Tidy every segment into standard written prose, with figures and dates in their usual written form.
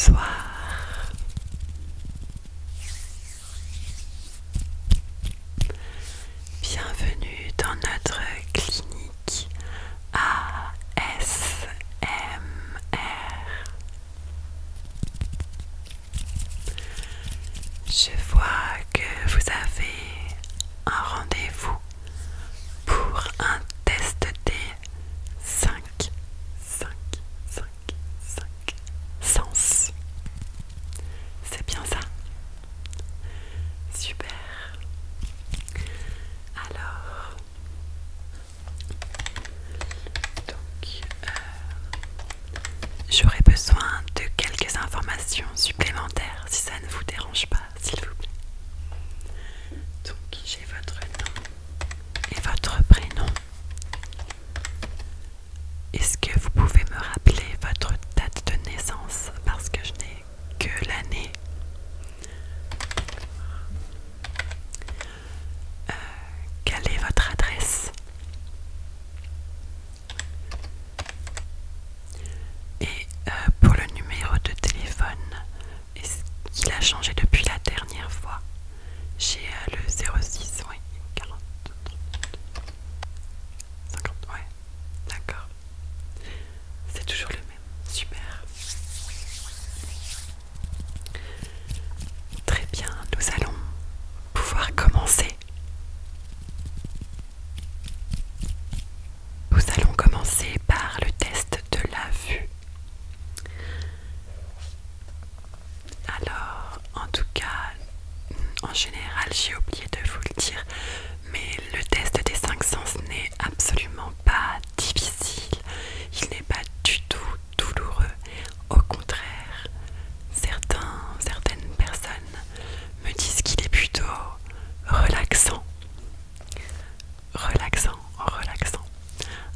Bonsoir. Bienvenue dans notre clinique ASMR. Je vois que vous avez un rendez-vous pour un test des 5 sens. C'est bien ça? Super. Alors, j'aurais besoin de quelques informations supplémentaires si ça ne vous dérange pas, s'il vous plaît. Donc, j'ai votre nom et votre prénom. Est-ce que vous pouvez me rappeler votre date de naissance parce que je n'ai que l'année? Quelle est votre adresse? Et pour le numéro de téléphone, est-ce qu'il a changé depuis la dernière fois? J'ai le 06, oui, 40, 50, ouais, d'accord. C'est toujours le même, super. Très bien, nous allons pouvoir commencer. Nous allons commencer par le test de la vue. Alors, en tout cas, en général, j'ai oublié de vous le dire, mais le test des 5 sens n'est absolument pas difficile. Il n'est pas du tout douloureux. Au contraire, certaines personnes me disent qu'il est plutôt relaxant. Relaxant.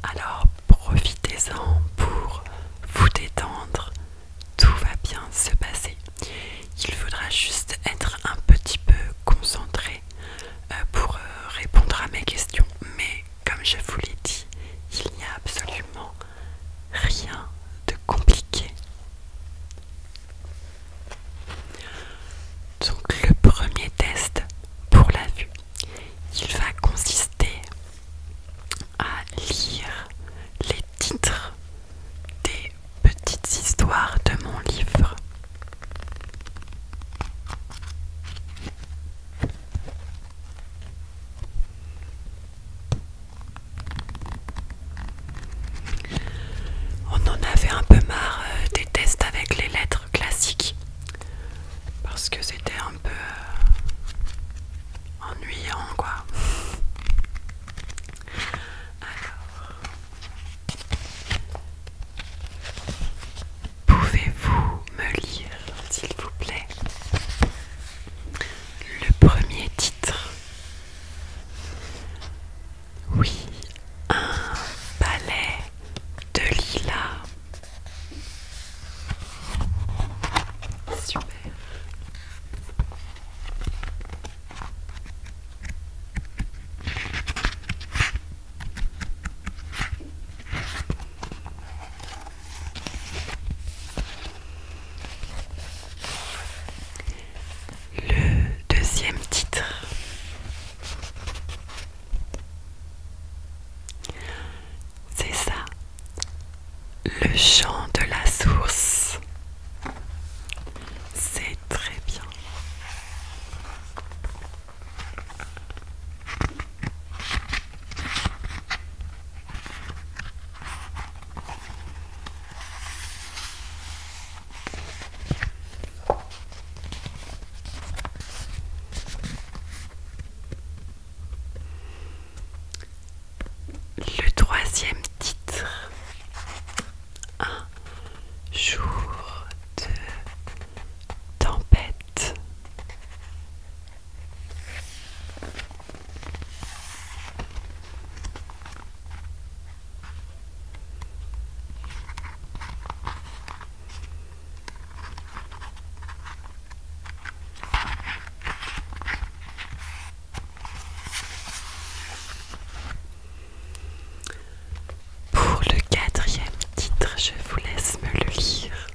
Alors profitez-en pour vous détendre. Tout va bien se passer. Il faudra juste être un petit peu concentré pour répondre à mes questions. Mais comme je vous l'ai dit, il n'y a absolument rien de compliqué. Donc le premier test pour la vue, il va consister à lire les titres des petites histoires de mon livre. On en avait un peu marre des tests avec les lettres classiques parce que c'était un peu ennuyant quoi. Alors, pouvez-vous me lire, s'il vous plaît, le premier titre? Oui, un balai de lilas. Super. Le deuxième titre. C'est ça. Le chant de la source. C'est très bien. Le troisième titre. Un jour de tempête. Pour le quatrième titre, je vous laisse me le lire.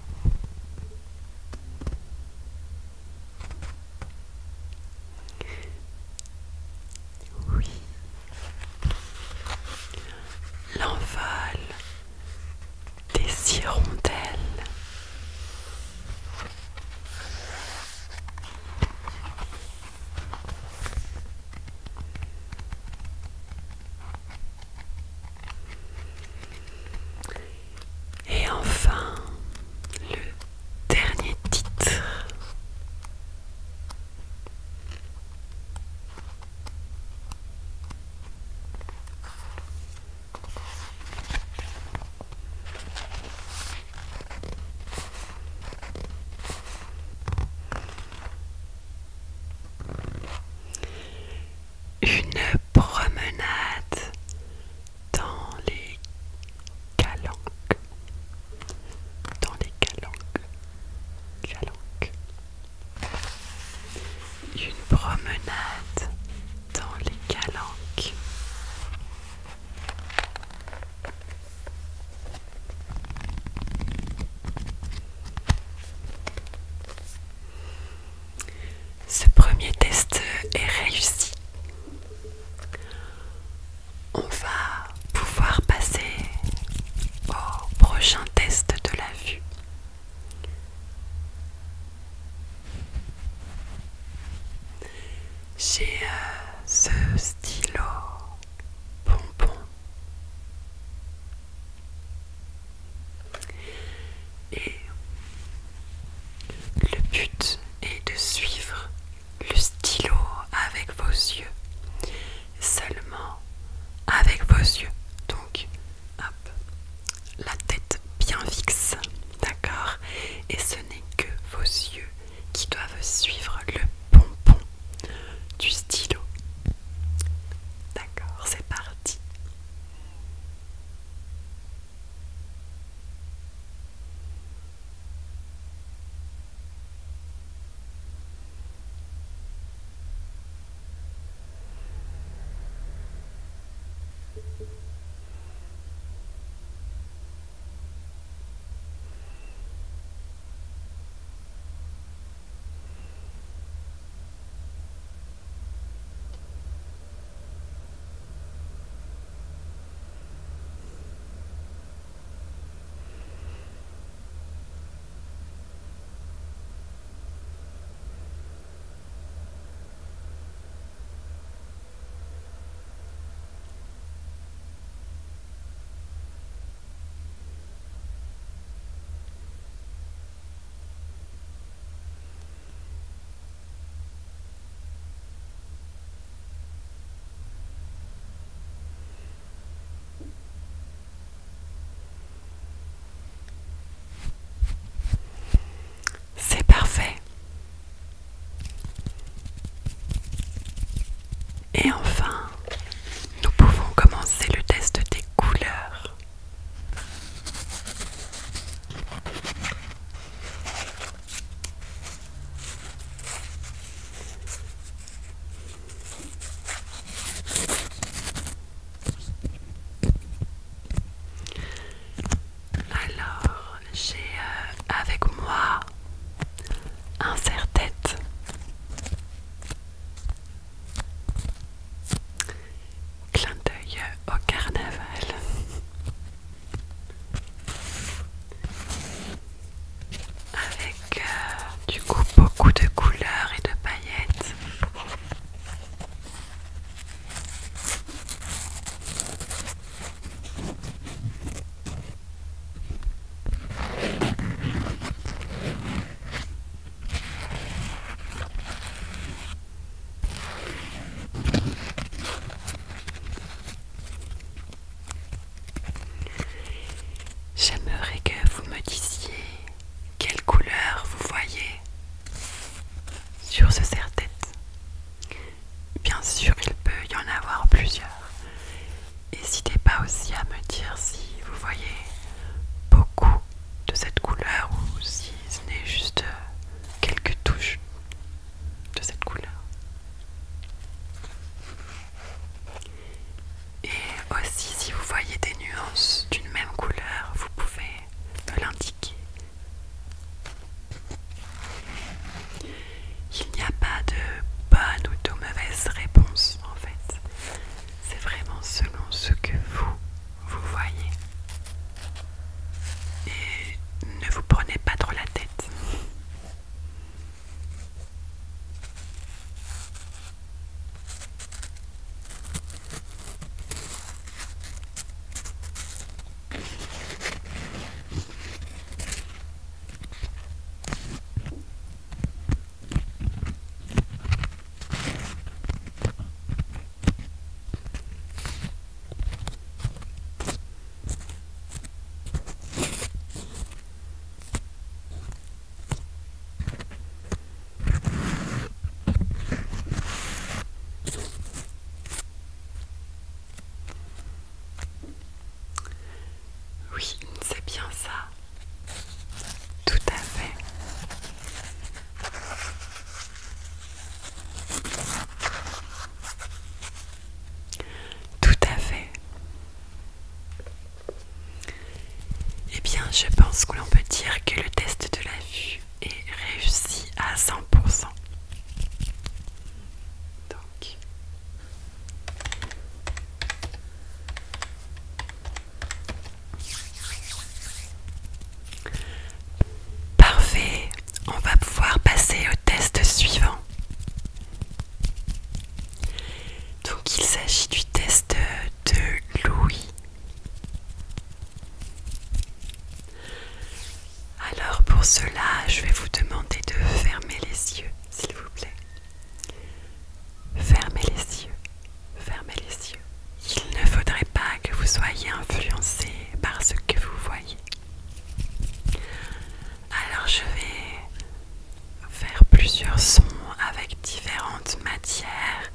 je pense que l'on peut dire que le test de la vue est réussi à 100%. Donc, parfait, on va pouvoir passer au test suivant. Donc il s'agit du test de l'ouïe. Alors pour cela, je vais vous demander de fermer les yeux, s'il vous plaît. Fermez les yeux, fermez les yeux. Il ne faudrait pas que vous soyez influencé par ce que vous voyez. Alors je vais faire plusieurs sons avec différentes matières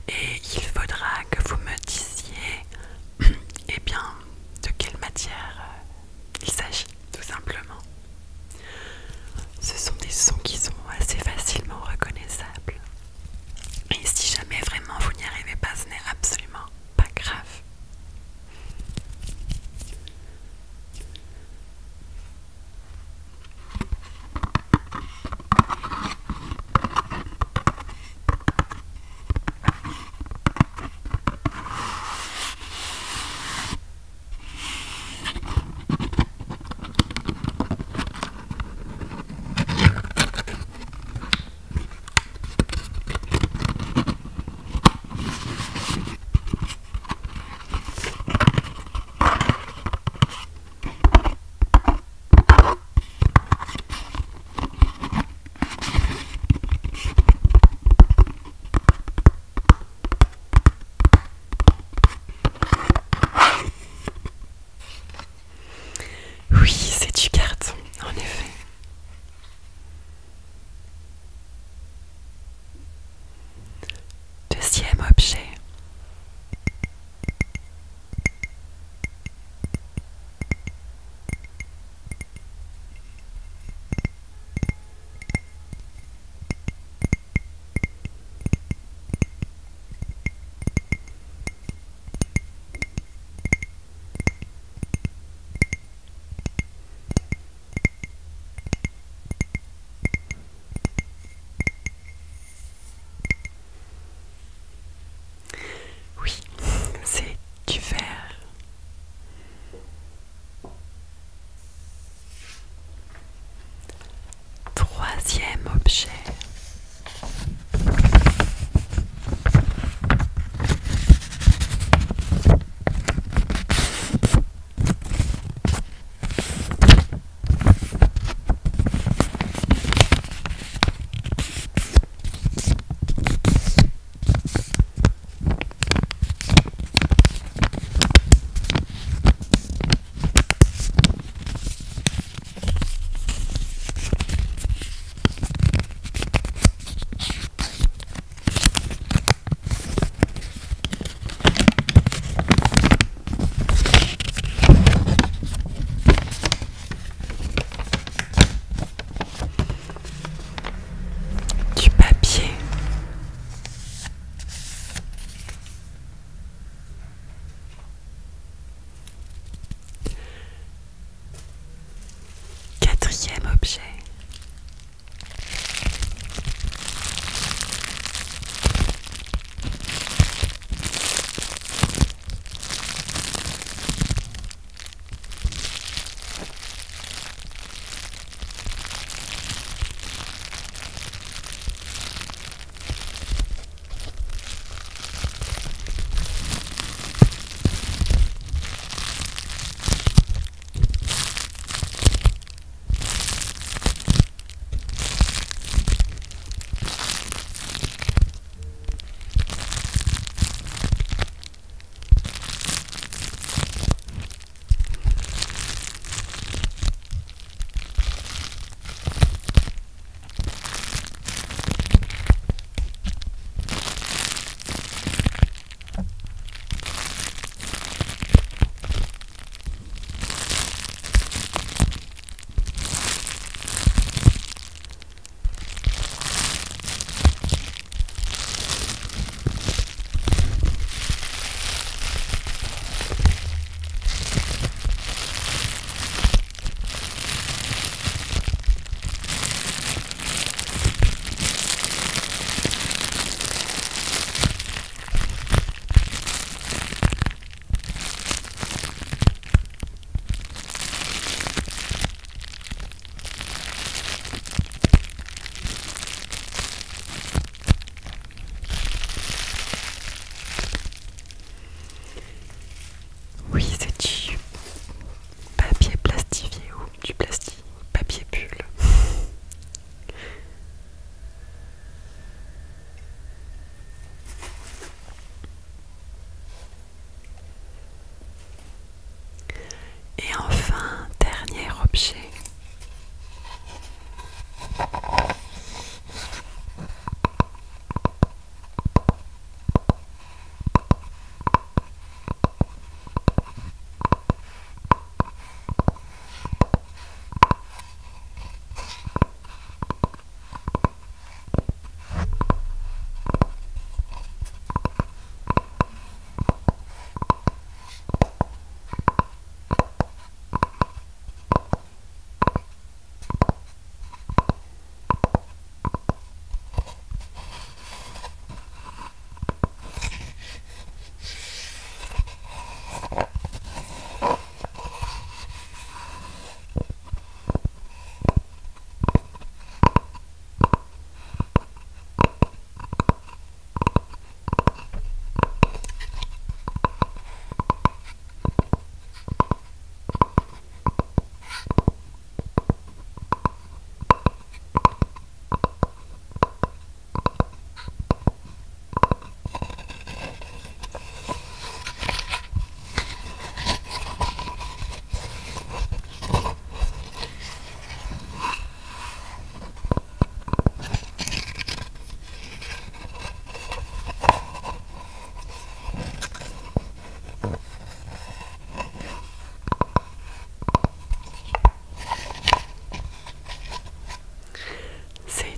et il faudra que vous me disiez eh bien de quelle matière il s'agit tout simplement. Ce sont des sons qui sont assez facilement reconnaissables. Et si jamais vraiment vous n'y arrivez pas, ce n'est absolument pas grave. Oui, c'est du carton, en effet. Deuxième objet. Oui, c'est du verre. Troisième objet. Du papier. Quatrième objet.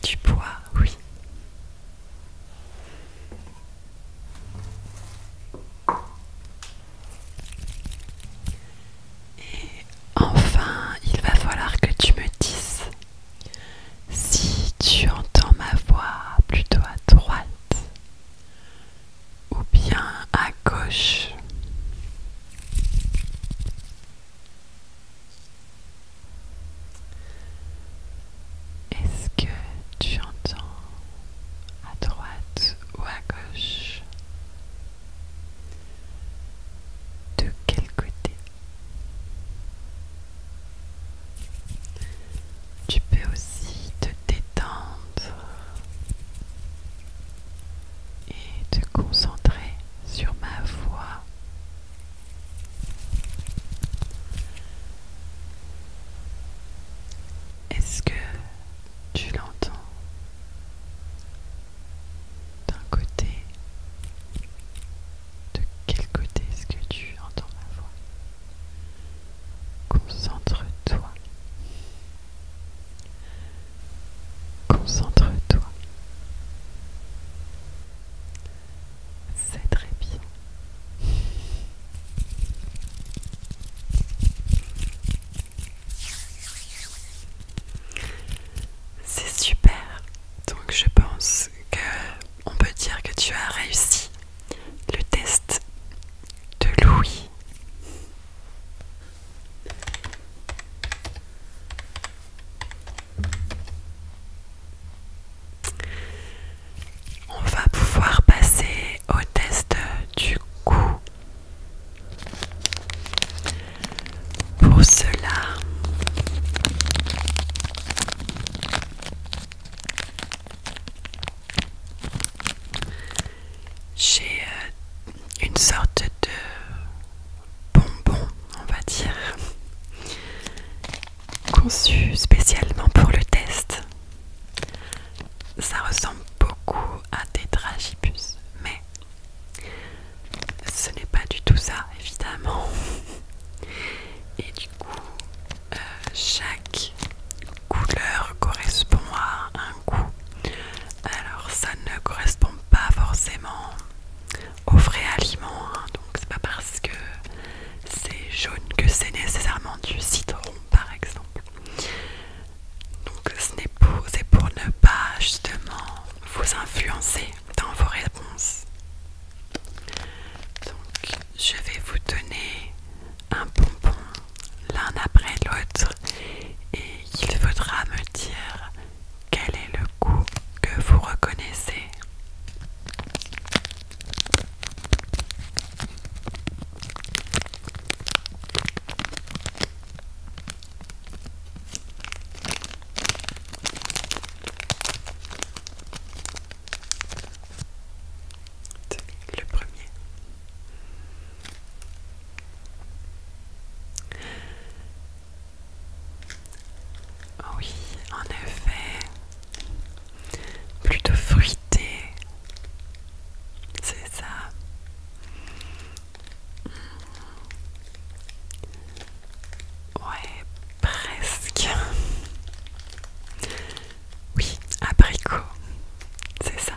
du poids, oui. Et enfin, il va falloir que tu me dises si tu entends ma voix plutôt à droite ou bien à gauche. Est-ce que tu entends à droite ou à gauche? De quel côté? Tu peux aussi te détendre et te concentrer sur ma voix. Est-ce que tu l'entends d'un côté? De quel côté est-ce que tu entends ma voix? Concentre-toi. Concentre-toi. C'est très bien. C'est super. Donc je pense que on peut dire que tu as réussi le test de l'ouïe. On va pouvoir passer au test du goût. Pour cela, j'ai une sorte de bonbon, on va dire, conçu spécialement pour le test. Ça ressemble beaucoup à des dragibus, mais ce n'est pas du tout ça, évidemment. Et du coup, chaque couleur correspond à un goût. Alors ça ne correspond pas forcément au vrai aliment, hein. Donc c'est pas parce que c'est jaune que c'est nécessairement du citron par exemple. Donc c'est pour ne pas justement vous influencer dans vos réponses. Donc je vais vous donner un bonbon l'un après l'autre et il faudra me dire quel est le goût que vous reconnaissez. Le premier. Oui, en effet, plutôt fruité, c'est ça. Ouais, presque. Oui, abricot, c'est ça.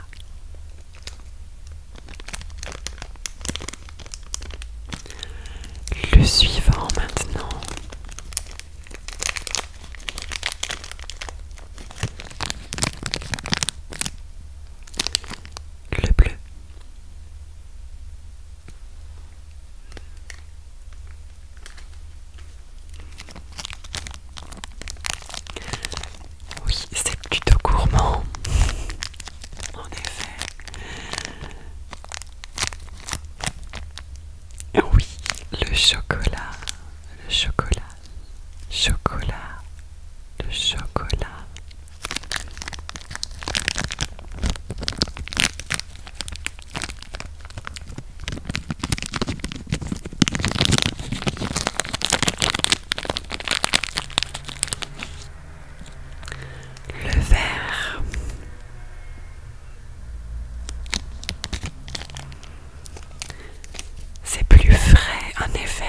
Le suivant maintenant. Le bleu. Oui, c'est plutôt gourmand. En effet. Oui, le chocolat, le chocolat, chocolat, le chocolat. Le vert. C'est plus frais, en effet.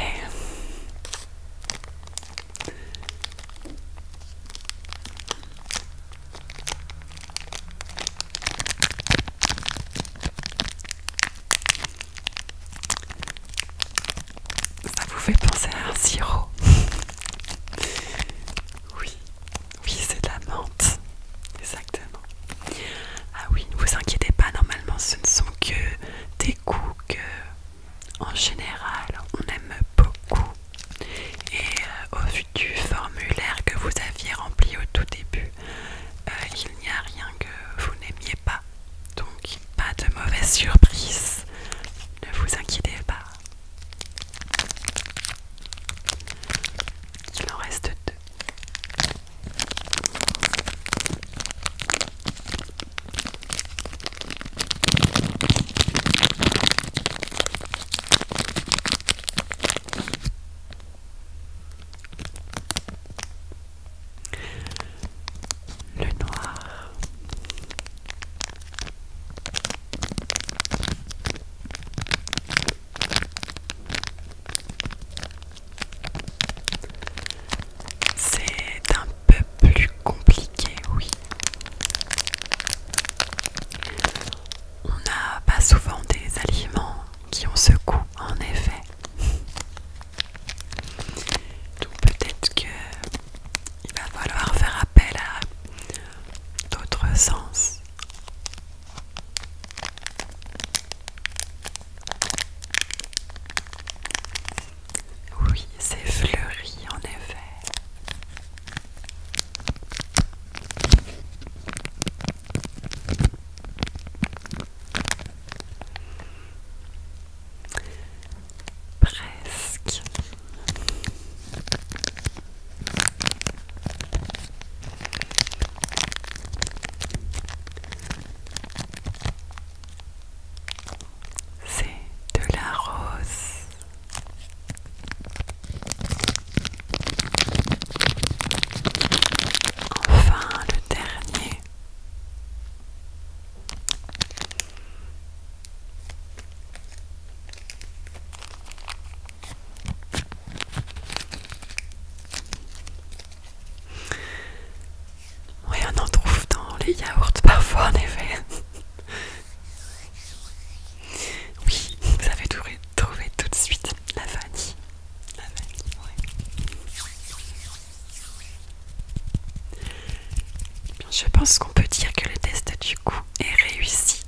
je pense qu'on peut dire que le test du goût est réussi.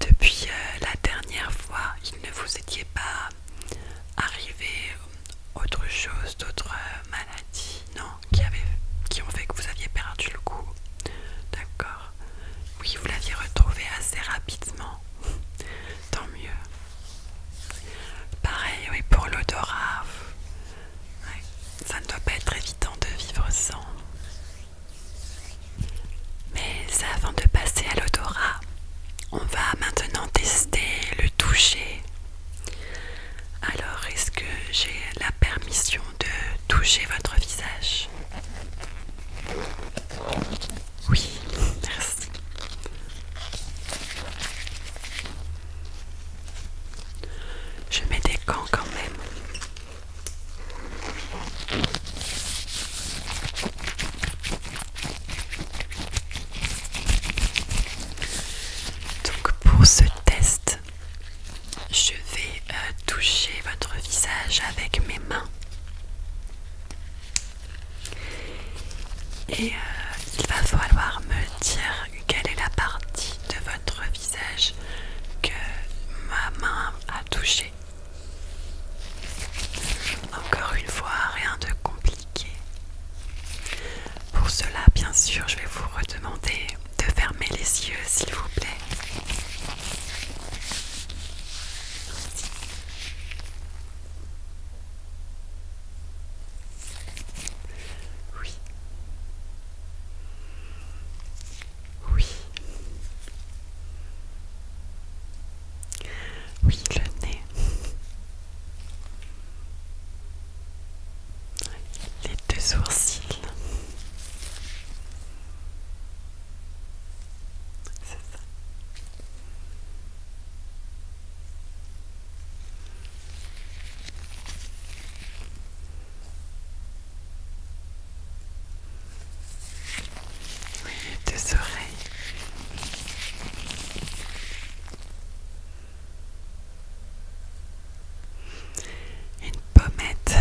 Depuis la dernière fois, il ne vous était pas arrivé autre chose, d'autres maladies, non, qui ont fait que vous aviez perdu le goût. D'accord. Oui, vous l'aviez retrouvé assez rapidement. Tant mieux. Pareil, oui, pour l'odorat. Ouais, ça ne doit pas être évident de vivre sans. Mais avant de passer à l'odorat, on va maintenant tester le toucher. Alors, est-ce que j'ai la permission de toucher votre visage? Oui, merci. Je mets des gants quand même. Donc pour ce test, je vais toucher votre visage avec mes mains. Et il va falloir me dire quelle est la partie de votre visage que ma main a touchée. Encore une fois, rien de compliqué. Pour cela, bien sûr, je vais vous redemander de fermer les yeux, s'il vous plaît. Oui. Oui. Oui, le nez. Les deux sourcils. C'est ça. Oui, les deux oreilles. Une pommette.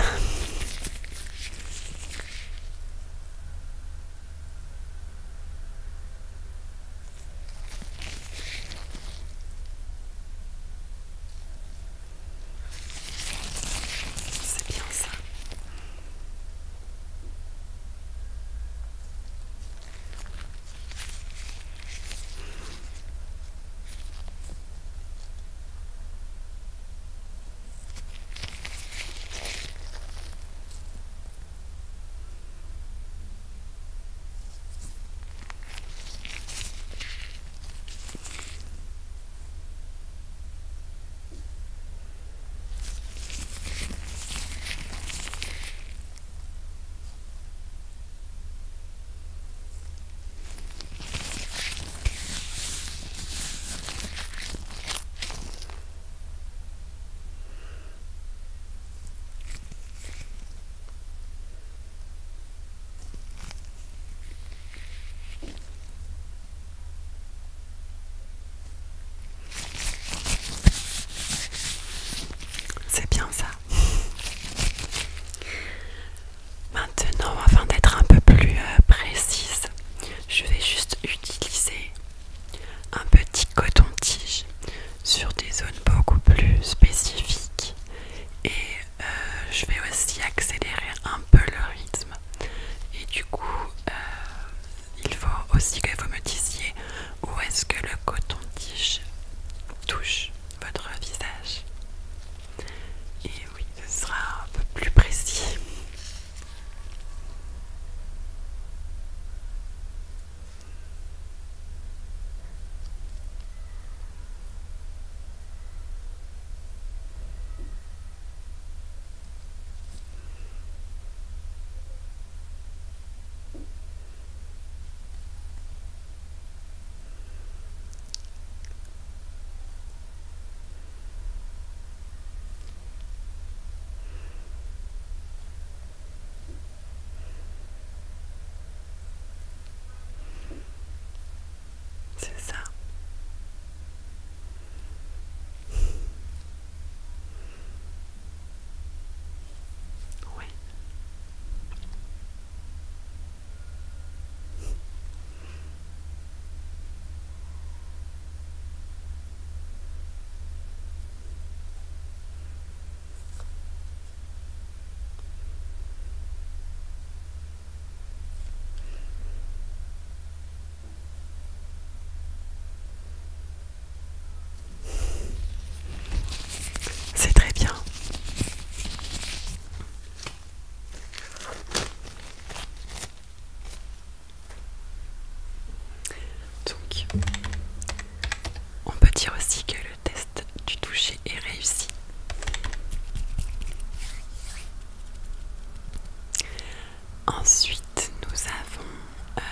Ensuite, nous avons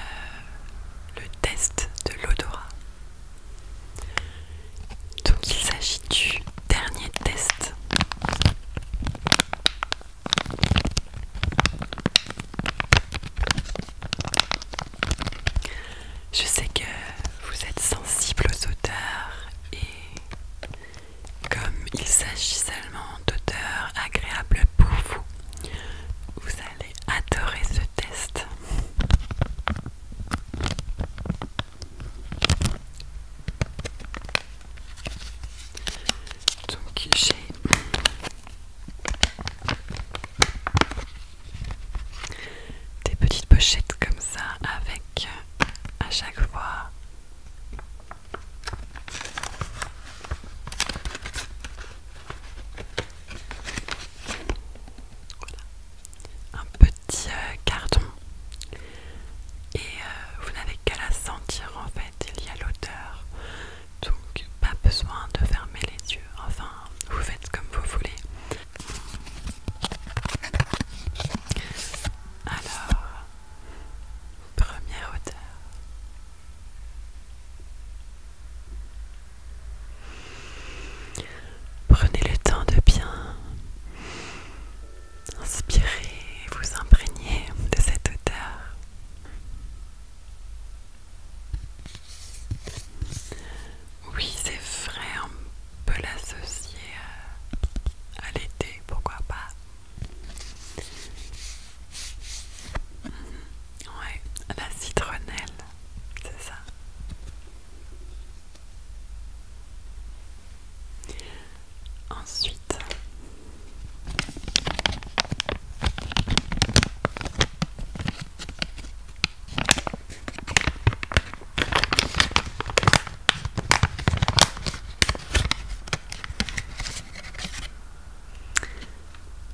le test de l'odorat. Donc il s'agit du dernier test. Je sais que vous êtes sensible aux odeurs et comme il s'agit seulement d'odeurs agréables pour vous, vous allez adorer ce test. Donc j'ai des petites pochettes comme ça avec à chaque fois un petit carton et vous n'avez qu'à la sentir en fait, il y a l'odeur. Donc pas besoin de fermer les yeux, enfin vous faites comme vous voulez. Alors, première odeur. Prenez le temps de bien inspirer et vous imprégner de cette odeur. Oui, c'est vrai, on peut l'associer à l'été, pourquoi pas. Ouais, la citronnelle, c'est ça. Ensuite,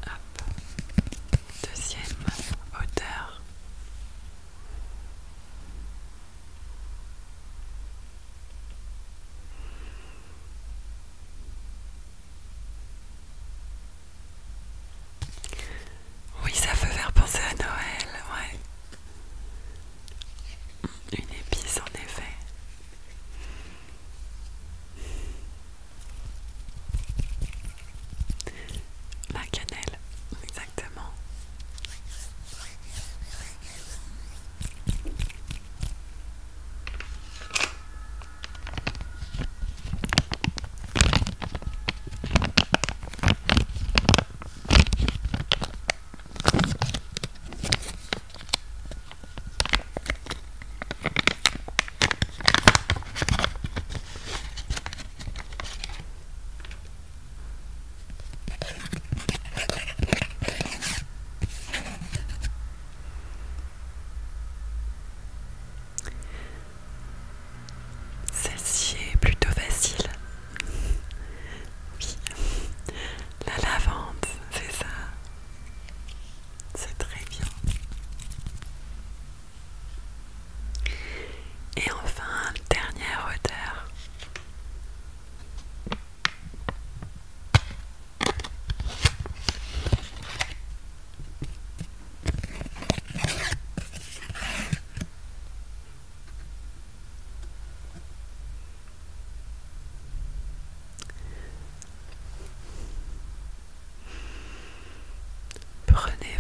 hop, deuxième odeur. Oui, ça peut faire penser à Noël, ouais. Une épice en effet. La cannelle, exactement. Celle-ci est plutôt facile. Oui, la lavande, c'est ça. C'est très bien. Et enfin, dernière odeur. Prenez